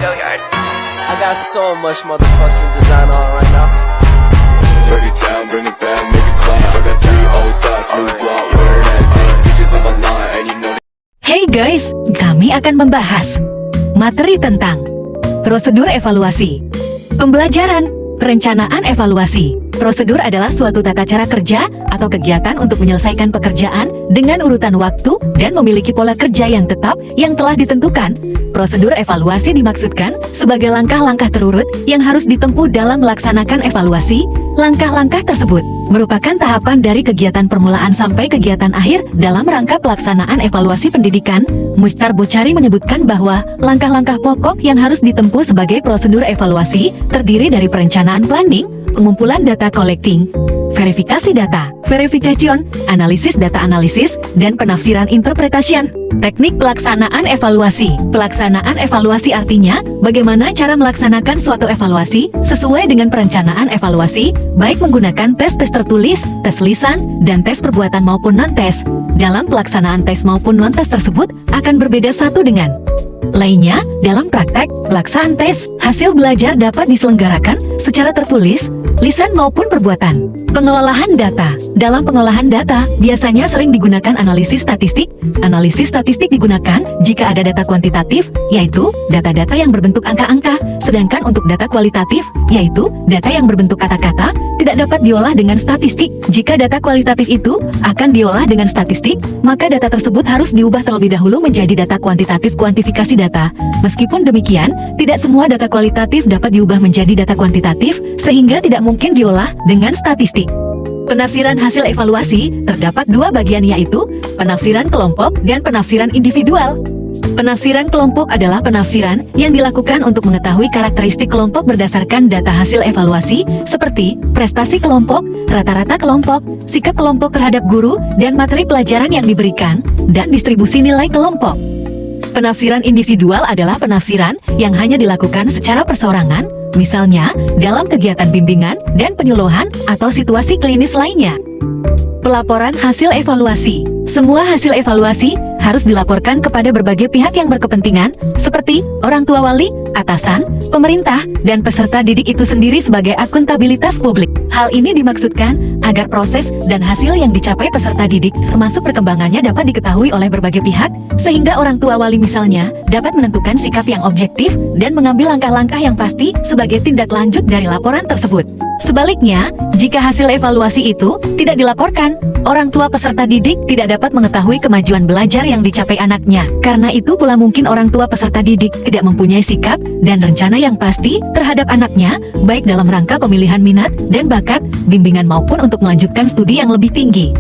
I got so much motherfucking design on right now. Break it down, bring it back, make it clap. I got 3 old thoughts, new guap, wear that thing. Bitches on my line, and you know. Hey guys, kami akan membahas materi tentang prosedur evaluasi, pembelajaran, perencanaan evaluasi. Prosedur adalah suatu tata cara kerja atau kegiatan untuk menyelesaikan pekerjaan dengan urutan waktu dan memiliki pola kerja yang tetap yang telah ditentukan. Prosedur evaluasi dimaksudkan sebagai langkah-langkah terurut yang harus ditempuh dalam melaksanakan evaluasi. Langkah-langkah tersebut merupakan tahapan dari kegiatan permulaan sampai kegiatan akhir dalam rangka pelaksanaan evaluasi pendidikan. Muchtar Bochari menyebutkan bahwa langkah-langkah pokok yang harus ditempuh sebagai prosedur evaluasi terdiri dari perencanaan planning, pengumpulan data collecting, verifikasi data, verification, analisis data analisis, dan penafsiran interpretation. Teknik pelaksanaan evaluasi. Pelaksanaan evaluasi artinya bagaimana cara melaksanakan suatu evaluasi sesuai dengan perencanaan evaluasi, baik menggunakan tes-tes tertulis, tes lisan, dan tes perbuatan maupun non-tes. Dalam pelaksanaan tes maupun non-tes tersebut akan berbeda satu dengan lainnya. Dalam praktek pelaksanaan tes, hasil belajar dapat diselenggarakan secara tertulis, lisan maupun perbuatan. Pengolahan data. Dalam pengolahan data, biasanya sering digunakan analisis statistik. Analisis statistik digunakan jika ada data kuantitatif, yaitu data-data yang berbentuk angka-angka, sedangkan untuk data kualitatif, yaitu data yang berbentuk kata-kata, tidak dapat diolah dengan statistik. Jika data kualitatif itu akan diolah dengan statistik, maka data tersebut harus diubah terlebih dahulu menjadi data kuantitatif kuantifikasi data. Meskipun demikian, tidak semua data kualitatif dapat diubah menjadi data kuantitatif, sehingga tidak mungkin diolah dengan statistik. Penafsiran hasil evaluasi terdapat 2 bagian, yaitu penafsiran kelompok dan penafsiran individual. Penafsiran kelompok adalah penafsiran yang dilakukan untuk mengetahui karakteristik kelompok berdasarkan data hasil evaluasi seperti prestasi kelompok, rata-rata kelompok, sikap kelompok terhadap guru, dan materi pelajaran yang diberikan, dan distribusi nilai kelompok. Penafsiran individual adalah penafsiran yang hanya dilakukan secara perseorangan, misalnya dalam kegiatan bimbingan dan penyuluhan atau situasi klinis lainnya. Pelaporan hasil evaluasi. Semua hasil evaluasi harus dilaporkan kepada berbagai pihak yang berkepentingan, seperti orang tua wali, atasan, pemerintah, dan peserta didik itu sendiri sebagai akuntabilitas publik. Hal ini dimaksudkan agar proses dan hasil yang dicapai peserta didik, termasuk perkembangannya, dapat diketahui oleh berbagai pihak, sehingga orang tua wali misalnya dapat menentukan sikap yang objektif dan mengambil langkah-langkah yang pasti sebagai tindak lanjut dari laporan tersebut. Sebaliknya, jika hasil evaluasi itu tidak dilaporkan, orang tua peserta didik tidak dapat mengetahui kemajuan belajar yang dicapai anaknya. Karena itu pula mungkin orang tua peserta didik tidak mempunyai sikap dan rencana yang pasti terhadap anaknya, baik dalam rangka pemilihan minat dan bakat, bimbingan maupun untuk melanjutkan studi yang lebih tinggi.